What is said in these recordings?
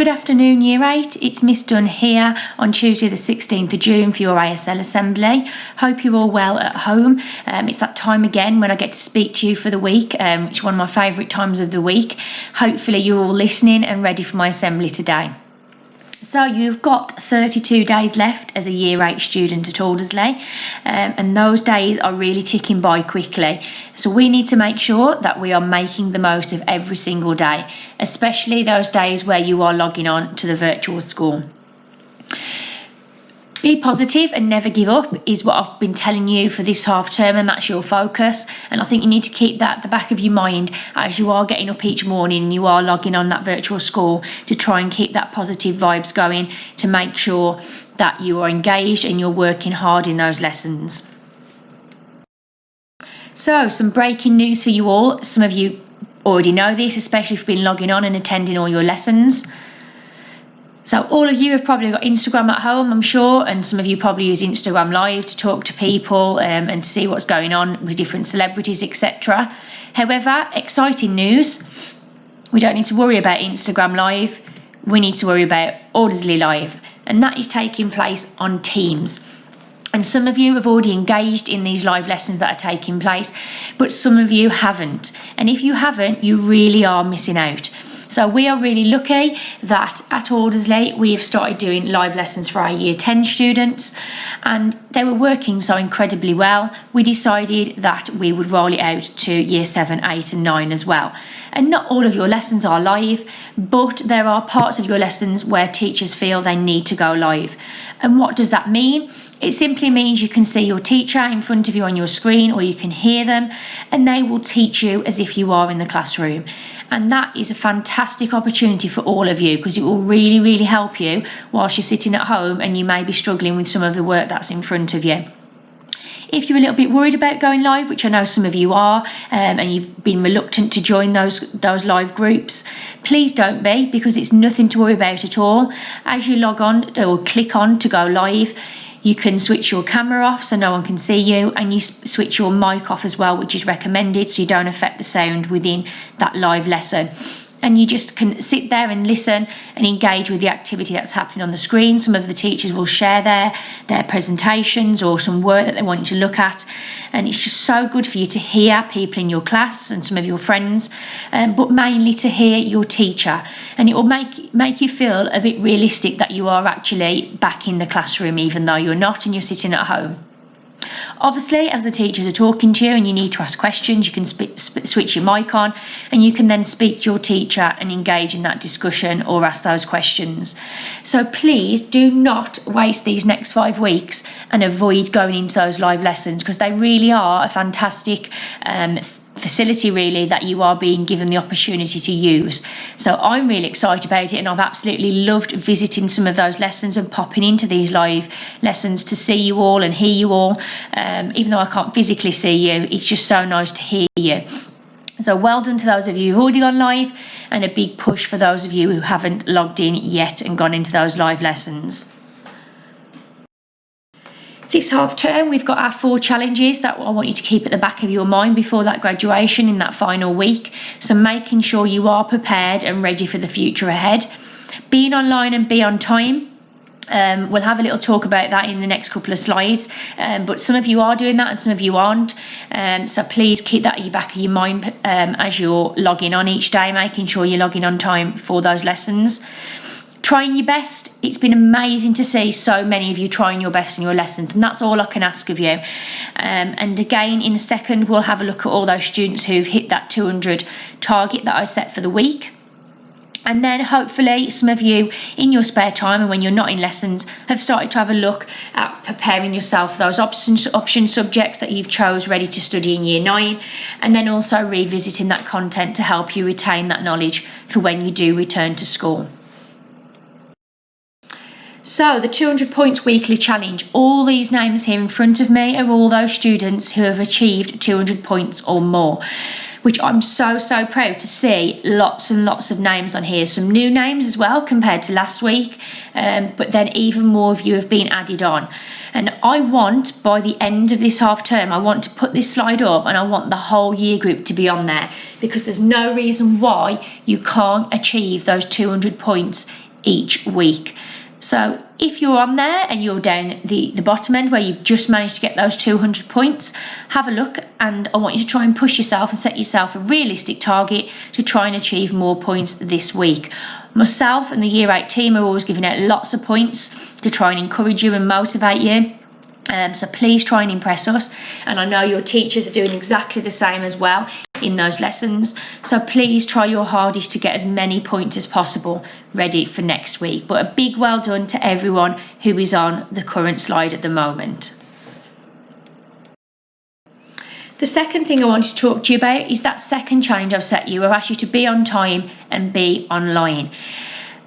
Good afternoon, Year 8. It's Miss Dunn here on Tuesday the 16th of June for your ASL assembly. Hope you're all well at home. It's that time again when I get to speak to you for the week, which is one of my favourite times of the week. Hopefully you're all listening and ready for my assembly today. So you've got 32 days left as a Year 8 student at Aldersley, and those days are really ticking by quickly. So we need to make sure that we are making the most of every single day, especially those days where you are logging on to the virtual school. Be positive and never give up is what I've been telling you for this half term, and that's your focus. And I think you need to keep that at the back of your mind as you are getting up each morning and you are logging on that virtual school, to try and keep that positive vibes going, to make sure that you are engaged and you're working hard in those lessons. So some breaking news for you all. Some of you already know this, especially if you've been logging on and attending all your lessons. So all of you have probably got Instagram at home, I'm sure, and some of you probably use Instagram Live to talk to people and to see what's going on with different celebrities, etc. However, exciting news, we don't need to worry about Instagram Live, we need to worry about Aldersley Live, and that is taking place on Teams. And some of you have already engaged in these live lessons that are taking place, but some of you haven't. And if you haven't, you really are missing out. So we are really lucky that at Aldersley we have started doing live lessons for our Year 10 students, and they were working so incredibly well. We decided that we would roll it out to Year 7, 8 and 9 as well. And not all of your lessons are live, but there are parts of your lessons where teachers feel they need to go live. And what does that mean? It simply means you can see your teacher in front of you on your screen, or you can hear them, and they will teach you as if you are in the classroom. And that is a fantastic opportunity for all of you, because it will really, really help you whilst you're sitting at home and you may be struggling with some of the work that's in front of you. If you're a little bit worried about going live, which I know some of you are, and you've been reluctant to join those live groups, please don't be, because it's nothing to worry about at all. As you log on or click on to go live, you can switch your camera off so no one can see you, and you switch your mic off as well, which is recommended, so you don't affect the sound within that live lesson. And you just can sit there and listen and engage with the activity that's happening on the screen. Some of the teachers will share their presentations or some work that they want you to look at. And it's just so good for you to hear people in your class and some of your friends, but mainly to hear your teacher. And it will make you feel a bit realistic that you are actually back in the classroom, even though you're not and you're sitting at home. Obviously, as the teachers are talking to you and you need to ask questions, you can switch your mic on, and you can then speak to your teacher and engage in that discussion or ask those questions. So please do not waste these next 5 weeks and avoid going into those live lessons, because they really are a fantastic facility really that you are being given the opportunity to use. So I'm really excited about it, and I've absolutely loved visiting some of those lessons and popping into these live lessons to see you all and hear you all. Even though I can't physically see you, it's just so nice to hear you. So well done to those of you who've already gone live, and a big push for those of you who haven't logged in yet and gone into those live lessons. This half term, we've got our 4 challenges that I want you to keep at the back of your mind before that graduation in that final week. So making sure you are prepared and ready for the future ahead. Being online and be on time. We'll have a little talk about that in the next couple of slides, but some of you are doing that and some of you aren't. So please keep that at the back of your mind as you're logging on each day, making sure you're logging on time for those lessons. Trying your best. It's been amazing to see so many of you trying your best in your lessons, and that's all I can ask of you. And again, in a second, we'll have a look at all those students who've hit that 200 target that I set for the week. And then hopefully some of you in your spare time and when you're not in lessons have started to have a look at preparing yourself for those option subjects that you've chose ready to study in Year 9, and then also revisiting that content to help you retain that knowledge for when you do return to school. So the 200 points weekly challenge, all these names here in front of me are all those students who have achieved 200 points or more, which I'm so proud to see lots and lots of names on here. Some new names as well compared to last week, but then even more of you have been added on. And I want, by the end of this half term, I want to put this slide up and I want the whole year group to be on there, because there's no reason why you can't achieve those 200 points each week. So if you're on there and you're down the bottom end where you've just managed to get those 200 points, have a look, and I want you to try and push yourself and set yourself a realistic target to try and achieve more points this week. Myself and the Year 8 team are always giving out lots of points to try and encourage you and motivate you. So please try and impress us, and I know your teachers are doing exactly the same as well in those lessons, so please try your hardest to get as many points as possible ready for next week. But a big well done to everyone who is on the current slide at the moment. The second thing I want to talk to you about is that second challenge I've set you. I've asked you to be on time and be online.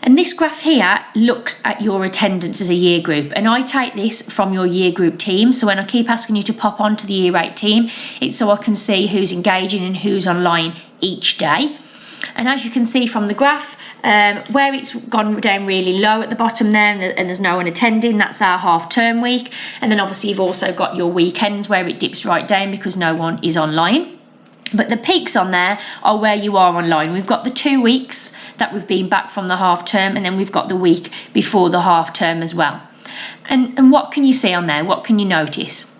And this graph here looks at your attendance as a year group, and I take this from your year group team. So when I keep asking you to pop onto the Year 8 team, it's so I can see who's engaging and who's online each day. And as you can see from the graph, where it's gone down really low at the bottom there and there's no one attending, that's our half-term week. And then obviously you've also got your weekends where it dips right down because no one is online. But the peaks on there are where you are online. We've got the 2 weeks that we've been back from the half term, and then we've got the week before the half term as well. And what can you see on there? What can you notice?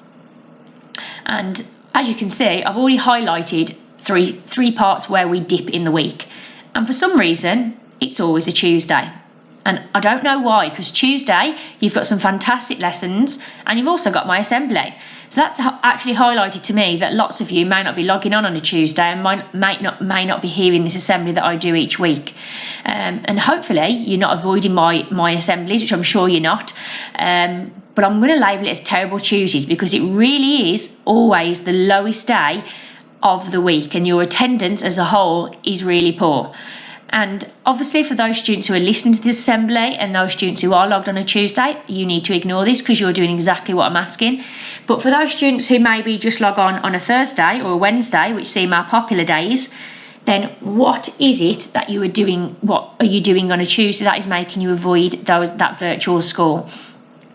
And as you can see, I've already highlighted three parts where we dip in the week. And for some reason, it's always a Tuesday. And I don't know why, because Tuesday, you've got some fantastic lessons and you've also got my assembly. So that's actually highlighted to me that lots of you may not be logging on a Tuesday and may not be hearing this assembly that I do each week. And hopefully you're not avoiding my assemblies, which I'm sure you're not. But I'm going to label it as terrible Tuesdays because it really is always the lowest day of the week and your attendance as a whole is really poor. And obviously for those students who are listening to this assembly and those students who are logged on a Tuesday, you need to ignore this because you're doing exactly what I'm asking. But for those students who maybe just log on a Thursday or a Wednesday, which seem our popular days, then what is it that you are doing? What are you doing on a Tuesday that is making you avoid that virtual school?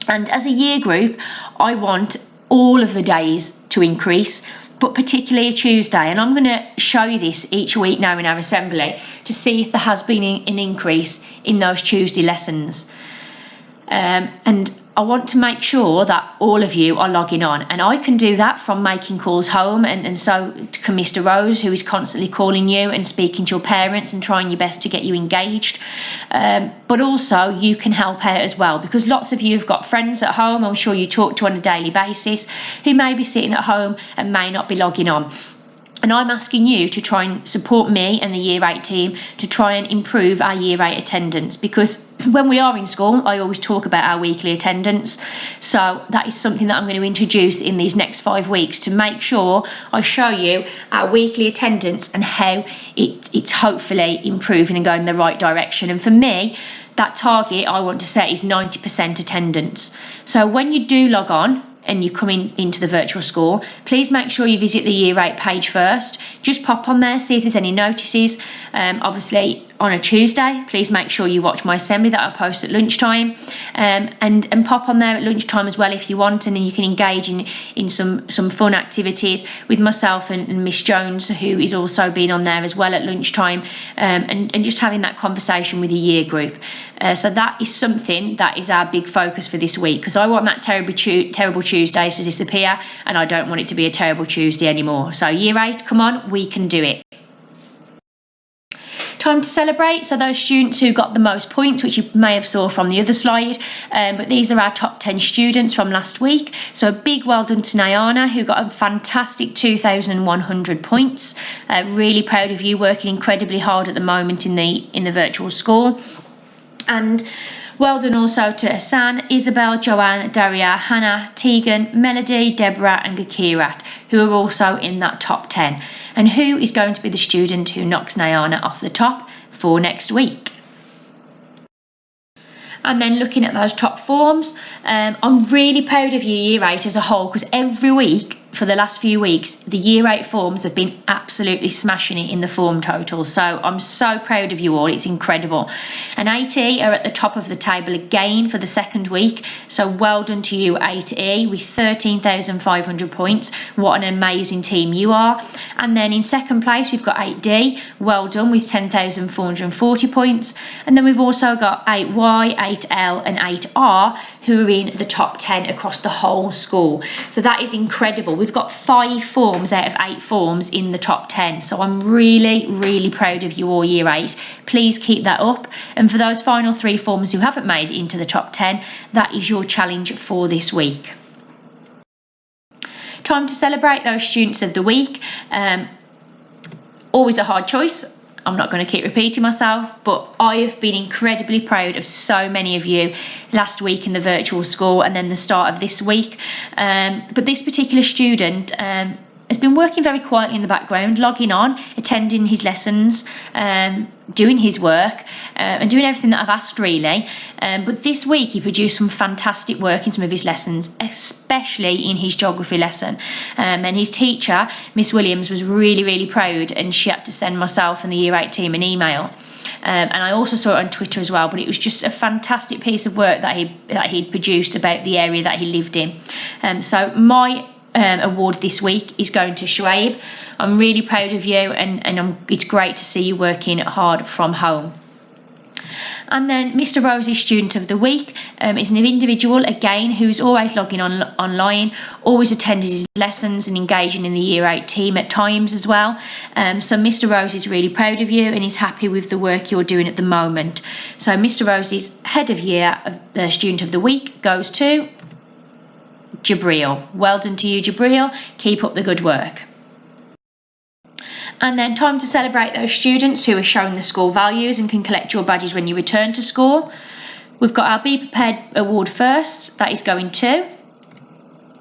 And as a year group, I want all of the days to increase, but particularly a Tuesday. And I'm going to show you this each week now in our assembly to see if there has been an increase in those Tuesday lessons. And I want to make sure that all of you are logging on, and I can do that from making calls home, and so can Mr. Rose, who is constantly calling you and speaking to your parents and trying your best to get you engaged. But also you can help out as well, because lots of you have got friends at home, I'm sure you talk to on a daily basis, who may be sitting at home and may not be logging on. And I'm asking you to try and support me and the Year 8 team to try and improve our Year 8 attendance, because when we are in school, I always talk about our weekly attendance. So that is something that I'm going to introduce in these next 5 weeks to make sure I show you our weekly attendance and how it's hopefully improving and going in the right direction. And for me, that target I want to set is 90% attendance. So when you do log on, and you come into the virtual school, please make sure you visit the Year 8 page first. Just pop on there, see if there's any notices. Obviously on a Tuesday, please make sure you watch my assembly that I post at lunchtime, and pop on there at lunchtime as well if you want, and then you can engage in some fun activities with myself and Miss Jones, who is also being on there as well at lunchtime, and just having that conversation with the year group. So that is something that is our big focus for this week, because I want that terrible Tuesdays to disappear, and I don't want it to be a terrible Tuesday anymore. So Year 8, come on, we can do it. Time to celebrate. So those students who got the most points, which you may have saw from the other slide, but these are our top 10 students from last week. So a big well done to Nyana, who got a fantastic 2,100 points. Really proud of you, working incredibly hard at the moment in the virtual school. And well done also to Hassan, Isabel, Joanne, Daria, Hannah, Tegan, Melody, Deborah and Gakirat, who are also in that top 10. And who is going to be the student who knocks Nyana off the top for next week? And then looking at those top forms, I'm really proud of you, Year 8 as a whole, because every week for the last few weeks, the Year 8 forms have been absolutely smashing it in the form total. So I'm so proud of you all. It's incredible. And 8E are at the top of the table again for the second week. So well done to you, 8E, with 13,500 points. What an amazing team you are. And then in second place, we've got 8D. Well done with 10,440 points. And then we've also got 8Y, 8L and 8R who are in the top 10 across the whole school. So that is incredible. We've got 5 forms out of 8 forms in the top 10. So I'm really, really proud of you all, Year 8. Please keep that up. And for those final 3 forms who haven't made it into the top 10, that is your challenge for this week. Time to celebrate those students of the week. Always a hard choice. I'm not going to keep repeating myself, but I have been incredibly proud of so many of you last week in the virtual school and then the start of this week. But this particular student has been working very quietly in the background, logging on, attending his lessons, doing his work, and doing everything that I've asked really. But this week he produced some fantastic work in some of his lessons, especially in his geography lesson. And his teacher, Miss Williams, was really, really proud, and she had to send myself and the Year 8 team an email. And I also saw it on Twitter as well, but it was just a fantastic piece of work that he'd produced about the area that he lived in. So my award this week is going to Shuaib. I'm really proud of you, and it's great to see you working hard from home. And then Mr. Rosie's Student of the Week is an individual, again, who's always logging on online, always attended his lessons and engaging in the Year 8 team at times as well. So Mr. Rose is really proud of you and is happy with the work you're doing at the moment. So Mr. Rosie's Head of Year, the Student of the Week, goes to Jabril. Well done to you, Jabril. Keep up the good work. And then time to celebrate those students who are showing the school values and can collect your badges when you return to school. We've got our Be Prepared award first. That is going to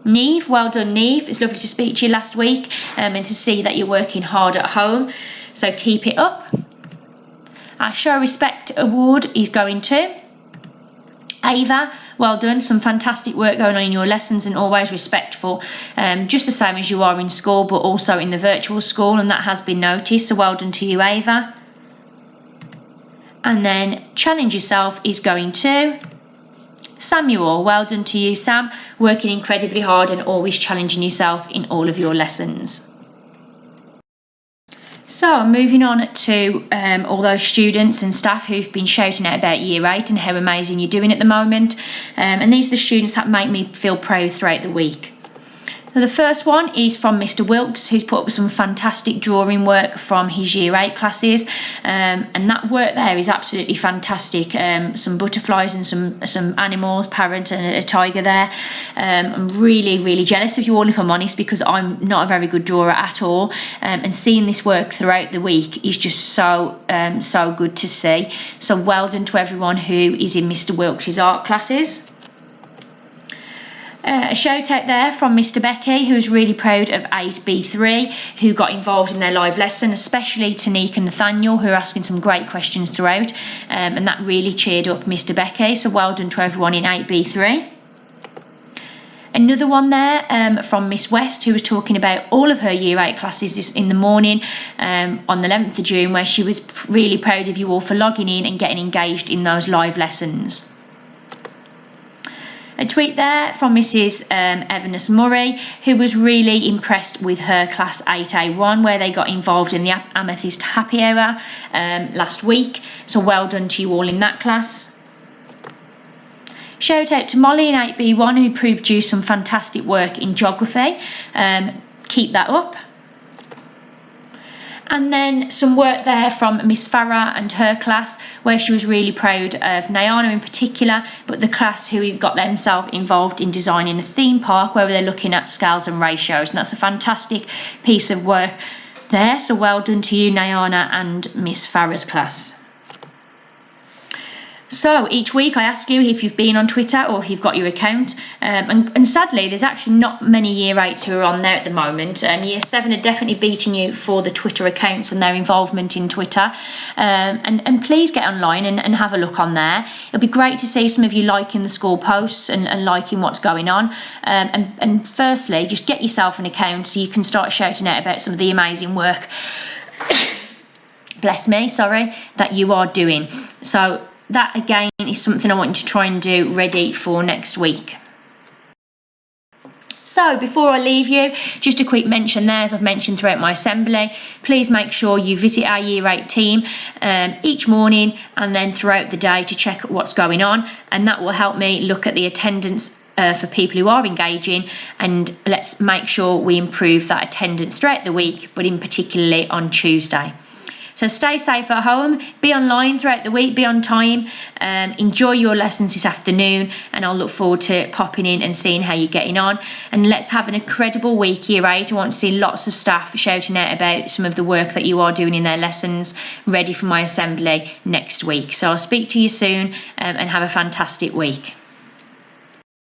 Neve. Well done, Neve. It's lovely to speak to you last week and to see that you're working hard at home. So keep it up. Our Show Respect award is going to Ava. Well done, some fantastic work going on in your lessons and always respectful, just the same as you are in school but also in the virtual school, and that has been noticed, so well done to you, Ava. And then Challenge Yourself is going to Samuel. Well done to you, Sam, working incredibly hard and always challenging yourself in all of your lessons. So moving on to all those students and staff who've been shouting out about Year 8 and how amazing you're doing at the moment. And these are the students that make me feel proud throughout the week. So the first one is from Mr. Wilkes, who's put up some fantastic drawing work from his Year 8 classes. And that work there is absolutely fantastic. Some butterflies and some animals, parrot and a tiger there. I'm really, really jealous of you all, if I'm honest, because I'm not a very good drawer at all. And seeing this work throughout the week is just so good to see. So well done to everyone who is in Mr. Wilkes' art classes. A shout out there from Mr. Becky, who's really proud of 8B3, who got involved in their live lesson, especially Tanique and Nathaniel, who are asking some great questions throughout, and that really cheered up Mr. Becky, so well done to everyone in 8B3. Another one there from Miss West, who was talking about all of her Year 8 classes in the morning on the 11th of June, where she was really proud of you all for logging in and getting engaged in those live lessons. A tweet there from Mrs. Evans Murray, who was really impressed with her class 8A1, where they got involved in the Amethyst Happy Hour last week. So well done to you all in that class. Shout out to Molly in 8B1, who produced some fantastic work in geography. Keep that up. And then some work there from Miss Farah and her class, where she was really proud of Nyana in particular, but the class who got themselves involved in designing a theme park where they're looking at scales and ratios, and that's a fantastic piece of work there. So well done to you, Nyana and Miss Farah's class. So each week I ask you if you've been on Twitter or if you've got your account, and sadly there's actually not many Year 8s who are on there at the moment. Year 7 are definitely beating you for the Twitter accounts and their involvement in Twitter, and please get online and have a look on there. It'll be great to see some of you liking the school posts and liking what's going on, and firstly just get yourself an account so you can start shouting out about some of the amazing work bless me, sorry, that you are doing. So that again is something I want you to try and do ready for next week. So before I leave you, just a quick mention there, as I've mentioned throughout my assembly, please make sure you visit our Year 8 team each morning and then throughout the day to check what's going on, and that will help me look at the attendance for people who are engaging, and let's make sure we improve that attendance throughout the week, but in particularly on Tuesday. So stay safe at home, be online throughout the week, be on time, enjoy your lessons this afternoon, and I'll look forward to popping in and seeing how you're getting on. And let's have an incredible week, Year 8. I want to see lots of staff shouting out about some of the work that you are doing in their lessons, ready for my assembly next week. So I'll speak to you soon, and have a fantastic week.